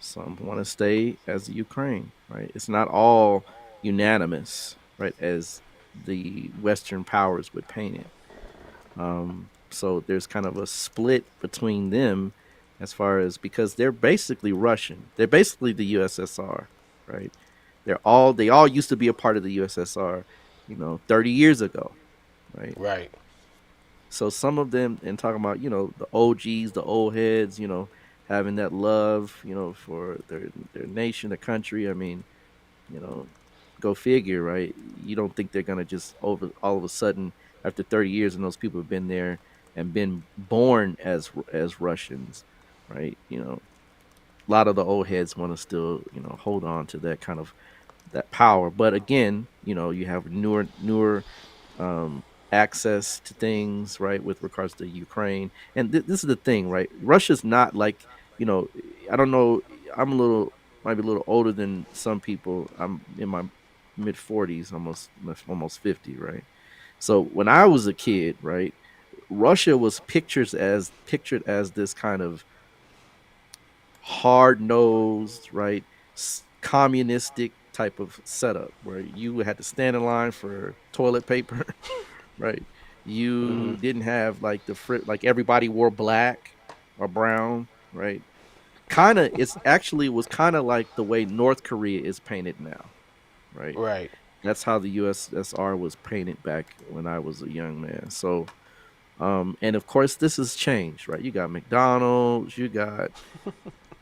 Some want to stay as the Ukraine, right? It's not all unanimous, right, as the Western powers would paint it. So there's kind of a split between them as far as, because they're basically Russian. They're basically the USSR, right? They all used to be a part of the USSR, 30 years ago, right? Right. So some of them, and talking about, the OGs, the old heads, having that love, for their nation, their country. I mean, you know, go figure, right? You don't think they're gonna just over all of a sudden, after 30 years, and those people have been there and been born as Russians, right? A lot of the old heads want to still, hold on to that kind of that power. But again, you have newer um, access to things, right, with regards to Ukraine. And this is the thing, right? Russia's not like, you know, I don't know. I'm might be a little older than some people. I'm in my mid 40s, almost 50, right? So when I was a kid, right, Russia was pictured as this kind of hard nosed, right, communistic type of setup where you had to stand in line for toilet paper, right? Hmm. You didn't have like like everybody wore black or brown, right? Kind of, it's actually was kind of like the way North Korea is painted now, right? Right. That's how the USSR was painted back when I was a young man. So, and of course, this has changed, right? You got McDonald's, you got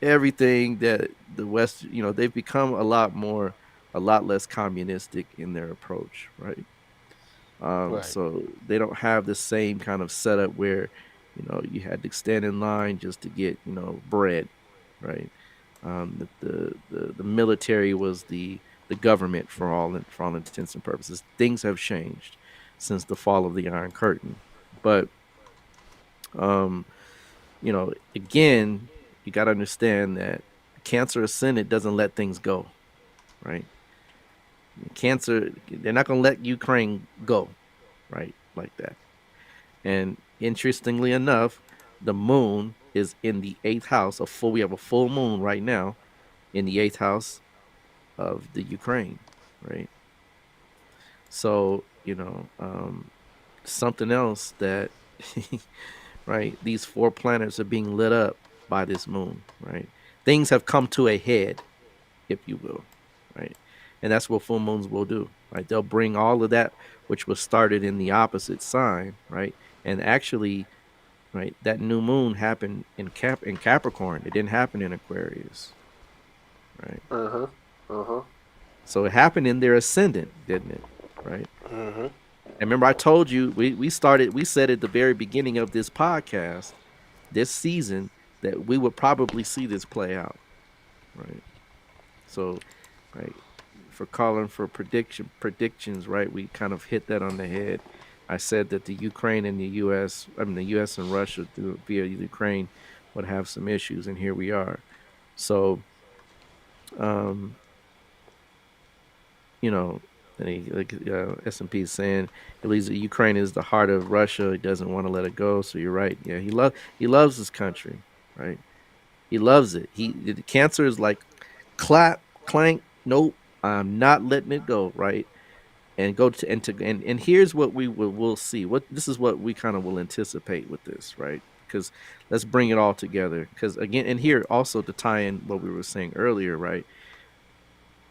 everything that the West, they've become a lot less communistic in their approach, right? Right. So they don't have the same kind of setup where, you had to stand in line just to get, bread, right? The military was the government for all intents and purposes. Things have changed since the fall of the Iron Curtain, but um, again, you got to understand that Cancer Ascendant doesn't let things go, right? Cancer, they're not going to let Ukraine go, right? Like that. And interestingly enough, the moon is in the eighth house. We have a full moon right now in the eighth house of the Ukraine, right? So, something else that, right, these four planets are being lit up by this moon, right? Things have come to a head, if you will, right? And that's what full moons will do, right? They'll bring all of that which was started in the opposite sign, right? And actually, right, that new moon happened in Capricorn. It didn't happen in Aquarius, right? Uh huh. Uh huh. So it happened in their ascendant, didn't it? Right? Hmm. And remember, I told you we said at the very beginning of this podcast, this season, that we would probably see this play out, right? So, right, for calling for predictions, right, we kind of hit that on the head. I said that the Ukraine and the U.S. and Russia via Ukraine would have some issues, and here we are. So, um, you know, like S&P is saying, he believes that Ukraine is the heart of Russia. He doesn't want to let it go. So you're right. Yeah, he loves his country, right? He loves it. The Cancer is like clap, clank. Nope, I'm not letting it go, right? And go to and here's what we'll see. What this is what we kind of will anticipate with this, right? Because let's bring it all together. Because again, and here also to tie in what we were saying earlier, right?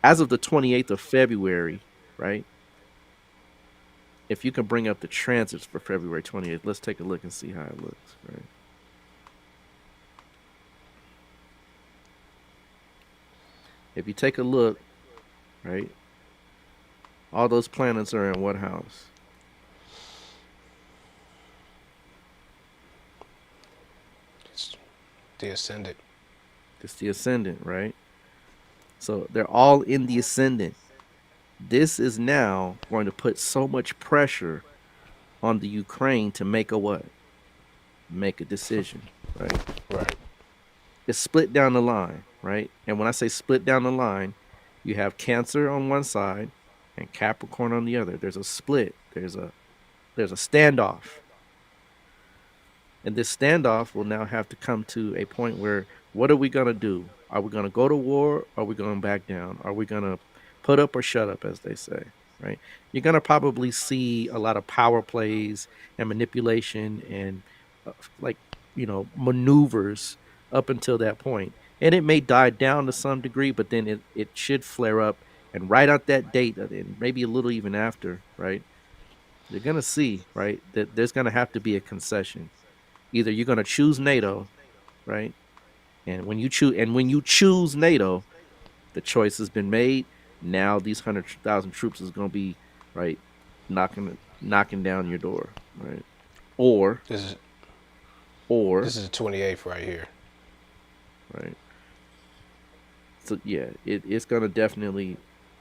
As of the 28th of February, right? If you can bring up the transits for February 28th, let's take a look and see how it looks, right? If you take a look, right, all those planets are in what house? It's the ascendant. It's the ascendant, right? So they're all in the ascendant. This is now going to put so much pressure on the Ukraine to make a what? Make a decision, right? Right. It's split down the line, right? And when I say split down the line, you have Cancer on one side and Capricorn on the other. There's a split. There's a standoff. And this standoff will now have to come to a point where what are we going to do? Are we going to go to war? Or are we going to back down? Are we going to put up or shut up, as they say, right? You're going to probably see a lot of power plays and manipulation and like, maneuvers up until that point. And it may die down to some degree, but then it should flare up. And right at that date, and maybe a little even after, right? You're going to see, right, that there's going to have to be a concession. Either you're going to choose NATO, right? And when you choose NATO, the choice has been made. Now these 100,000 troops is going to be right knocking down your door, right? Or This is or this is the 28th right here. right. So yeah, it's going to definitely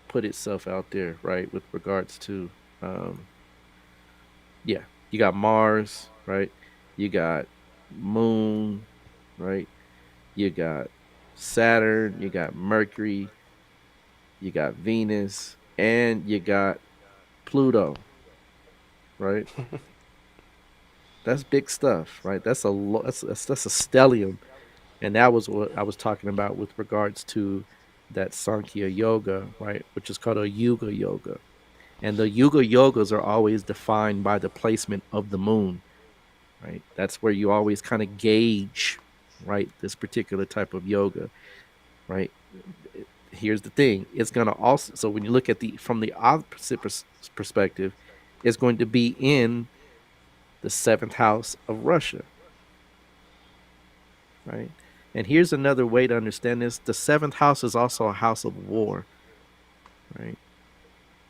put itself out there, right, with regards to um yeah, you got Mars, right? You got Moon, right? You got Saturn, you got Mercury, you got Venus, and you got Pluto, right? That's big stuff, right? That's a stellium, and that was what I was talking about with regards to that Sankhya yoga, right? Which is called a Yuga yoga, and the Yuga yogas are always defined by the placement of the moon, right? That's where you always kind of gauge, right, this particular type of yoga, right? Here's the thing: it's going to also, so when you look at the from the opposite perspective, it's going to be in the seventh house of Russia, right? And here's another way to understand this: the seventh house is also a house of war, right?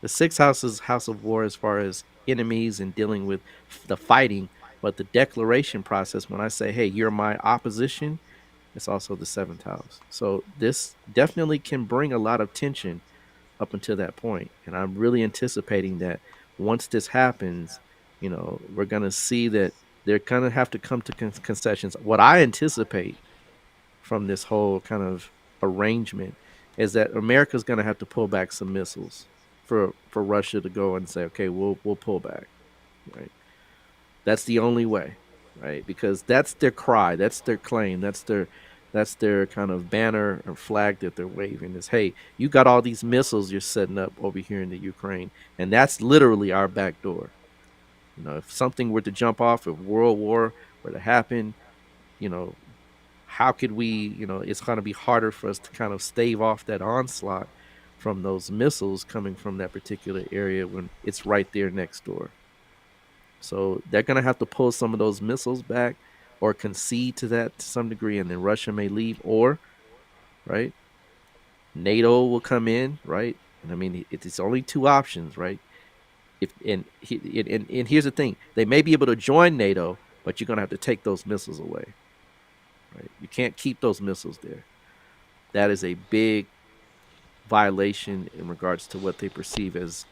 The sixth house is house of war as far as enemies and dealing with the fighting, but the declaration process, when I say, hey, you're my opposition, it's also the seventh house. So this definitely can bring a lot of tension up until that point. And I'm really anticipating that once this happens, we're going to see that they're going to have to come to concessions. What I anticipate from this whole kind of arrangement is that America's going to have to pull back some missiles for Russia to go and say, okay, we'll pull back, right? That's the only way, right? Because that's their cry, that's their claim, that's their kind of banner or flag that they're waving is, hey, you got all these missiles you're setting up over here in the Ukraine, and that's literally our back door. If something were to jump off, if World War were to happen, you know, how could we, it's going to be harder for us to kind of stave off that onslaught from those missiles coming from that particular area when it's right there next door. So they're going to have to pull some of those missiles back or concede to that to some degree, and then Russia may leave, or, right, NATO will come in, right? And I mean, it's only two options, right? And here's the thing: they may be able to join NATO, but you're going to have to take those missiles away, right? You can't keep those missiles there. That is a big violation in regards to what they perceive as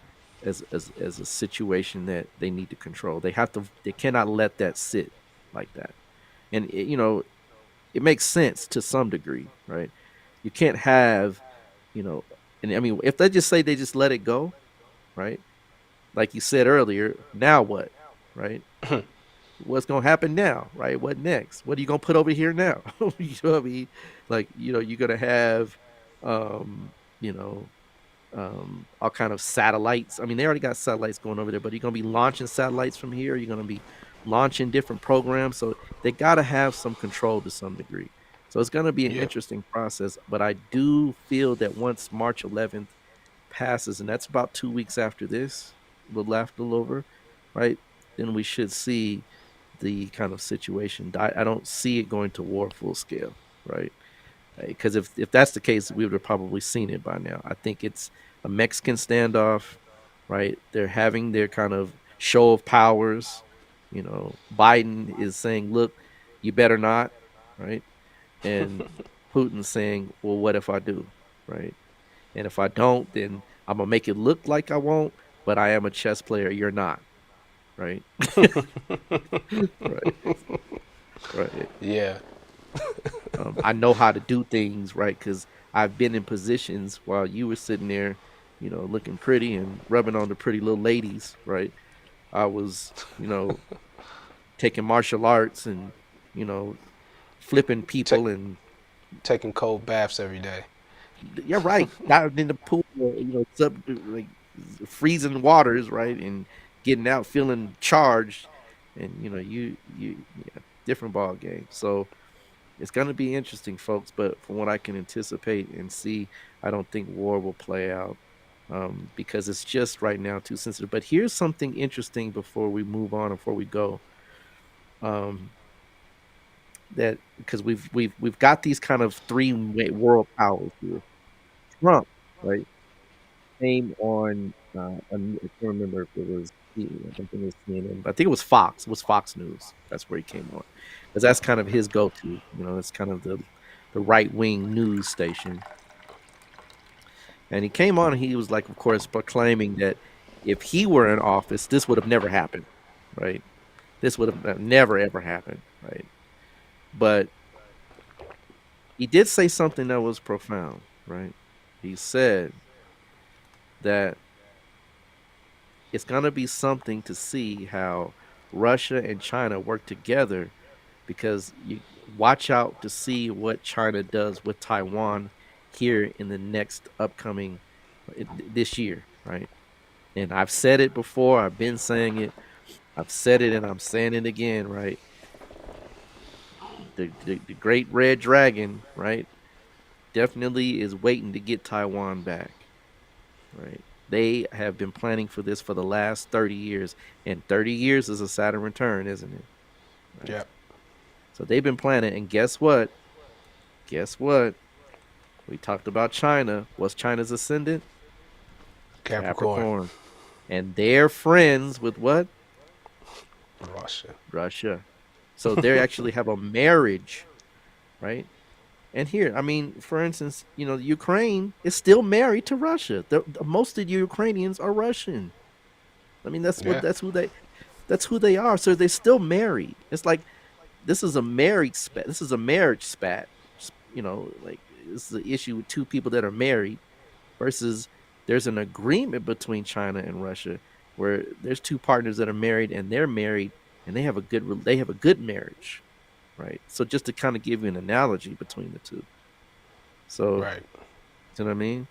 a situation that they need to control. They cannot let that sit like that. And it makes sense to some degree, right? You can't have, you know, and I mean, if they just say they just let it go, right? Like you said earlier, now what, right? What's gonna happen now, right? What next? What are you gonna put over here now? You know what I mean? Like, you're gonna have, um, you know, all kind of satellites. I mean, they already got satellites going over there, but are you going to be launching satellites from here? Are you going to be launching different programs? So they got to have some control to some degree. So it's going to be an Yeah. interesting process. But I do feel that once March 11th passes, and that's about 2 weeks after this, a little after, a little over, right? Then we should see the kind of situation. I don't see it going to war full scale, right? Because if that's the case, we would have probably seen it by now. I think it's a Mexican standoff, right? They're having their kind of show of powers. Biden is saying, "Look, you better not," right? And Putin's saying, "Well, what if I do?" Right? And if I don't, then I'm gonna make it look like I won't, but I am a chess player. You're not, right? Right, right. Yeah. I know how to do things, right? Because I've been in positions while you were sitting there, looking pretty and rubbing on the pretty little ladies, right? I was, taking martial arts and, you know, flipping Ta- people and taking cold baths every day. you're right. Diving in the pool, like freezing waters, right, and getting out feeling charged, and yeah, different ball game. So it's going to be interesting, folks. But from what I can anticipate and see, I don't think war will play out because it's just right now too sensitive. But here's something interesting before we move on, before we go. Um, that because we've got these kind of three world powers here. Trump, right, came on. I can't remember if it was. I don't think it was CNN, but I think it was Fox. It was Fox News. That's where he came on, because that's kind of his go-to. That's kind of the right-wing news station. And he came on, and he was like, of course, proclaiming that if he were in office, this would have never happened, right? This would have never ever happened, right? But he did say something that was profound, right? He said that it's going to be something to see how Russia and China work together, because you watch out to see what China does with Taiwan here in the next upcoming this year, right? And I've said it before, I've been saying it, I've said it, and I'm saying it again, right? The great red dragon, right, definitely is waiting to get Taiwan back, right? They have been planning for this for the last 30 years, and 30 years is a Saturn return, isn't it? Right? Yep. So they've been planning, and guess what? Guess what? We talked about China. What's China's ascendant? Capricorn. And they're friends with what? Russia. Russia. So they actually have a marriage, right? And here, I mean, for instance, Ukraine is still married to Russia. Most of the Ukrainians are Russian. I mean, Yeah. that's who they are. So they're still married. It's like this is a marriage spat. This is a marriage spat. Like this is the issue with two people that are married versus there's an agreement between China and Russia where there's two partners that are married and they're married and they have a good marriage. Right. So just to kind of give you an analogy between the two. So, Right. you know what I mean?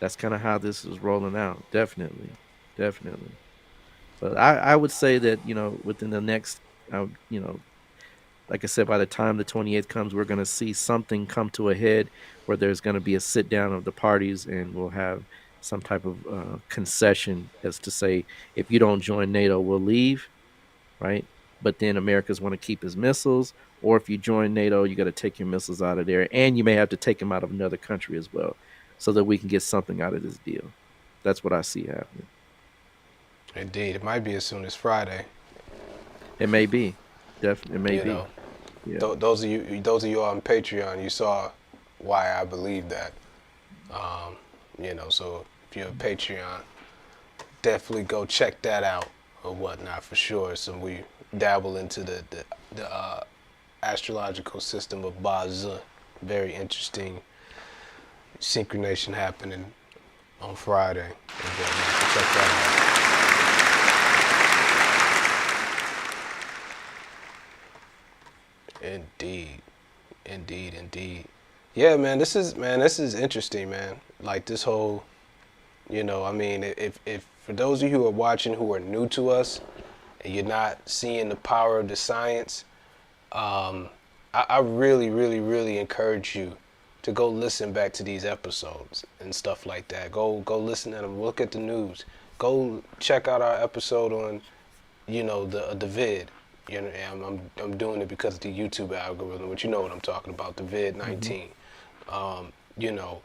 That's kind of how this is rolling out. Definitely. Definitely. But I would say that, within the next, like I said, by the time the 28th comes, we're going to see something come to a head where there's going to be a sit down of the parties and we'll have some type of concession as to say, if you don't join NATO, we'll leave. Right. But then America's want to keep his missiles, or if you join NATO, you got to take your missiles out of there, and you may have to take them out of another country as well, so that we can get something out of this deal. That's what I see happening. Indeed, it might be as soon as Friday. It may be, definitely, it may You be. know, Yeah. those of you on Patreon, you saw why I believe that. So if you're a Patreon, definitely go check that out or whatnot for sure. So we dabble into the astrological system of Baza. Very interesting synchronization happening on Friday. And whatnot. So check that out. Indeed. Yeah, man, this is interesting, man. Like this whole You know, I mean, if for those of you who are watching who are new to us and you're not seeing the power of the science, I really, really, really encourage you to go listen back to these episodes and stuff like that. Go listen to them. Look at the news. Go check out our episode on, you know, the vid. You know, and I'm doing it because of the YouTube algorithm, but you know what I'm talking about, the vid 19. You know,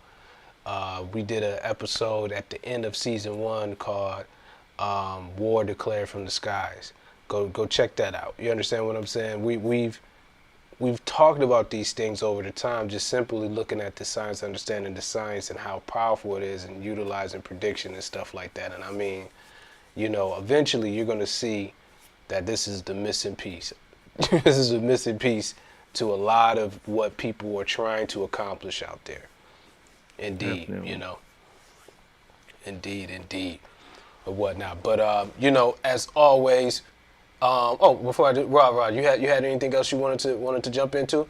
we did an episode at the end of season 1 called "War Declared from the Skies." Go check that out. You understand what I'm saying? We've talked about these things over the time, just simply looking at the science, understanding the science and how powerful it is, and utilizing prediction and stuff like that. And I mean, you know, eventually you're going to see that this is the missing piece. This is a missing piece to a lot of what people are trying to accomplish out there. Indeed, Definitely. you know. Indeed, or whatnot. But you know, as always, oh, before I do, Rod, you had anything else you wanted to jump into?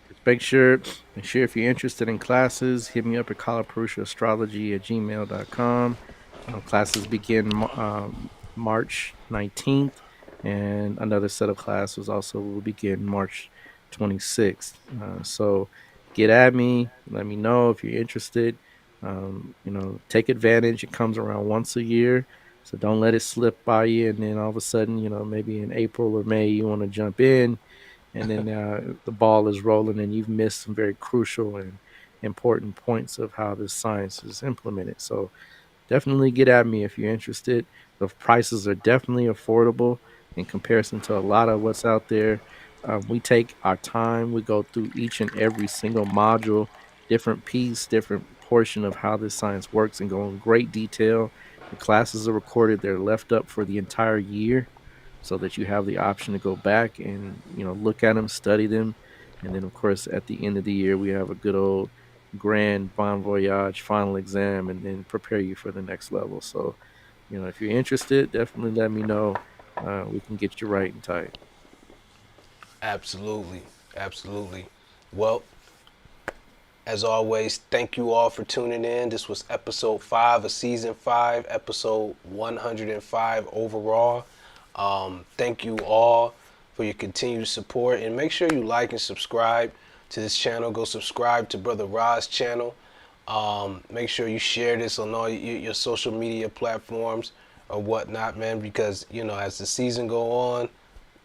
Just make sure if you're interested in classes, hit me up at colorpurushastrology@gmail.com. Classes begin March 19th, and another set of classes also will begin March 26th. So get at me, let me know if you're interested. Take advantage. It comes around once a year, so don't let it slip by you. And then all of a sudden, maybe in April or May, you want to jump in, and then the ball is rolling, and you've missed some very crucial and important points of how this science is implemented. So definitely get at me if you're interested. The prices are definitely affordable in comparison to a lot of what's out there. We take our time. We go through each and every single module, different piece, different portion of how this science works, and go in great detail. The classes are recorded. They're left up for the entire year so that you have the option to go back and look at them, study them. And then, of course, at the end of the year, we have a good old grand bon voyage final exam, and then prepare you for the next level. So, if you're interested, definitely let me know. We can get you right and tight. Absolutely. Well, as always, thank you all for tuning in. This was episode 5 of season 5, episode 105 overall. Thank you all for your continued support, and make sure you like and subscribe to this channel. Go subscribe to Brother Rod's channel. Make sure you share this on all your social media platforms or whatnot, man, because as the season go on,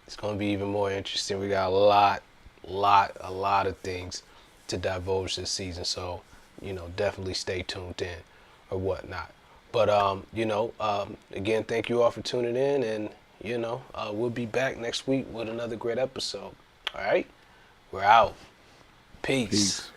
it's going to be even more interesting. We got a lot of things to divulge this season, so definitely stay tuned in or whatnot. But again, thank you all for tuning in, and we'll be back next week with another great episode. All right, we're out. Peace.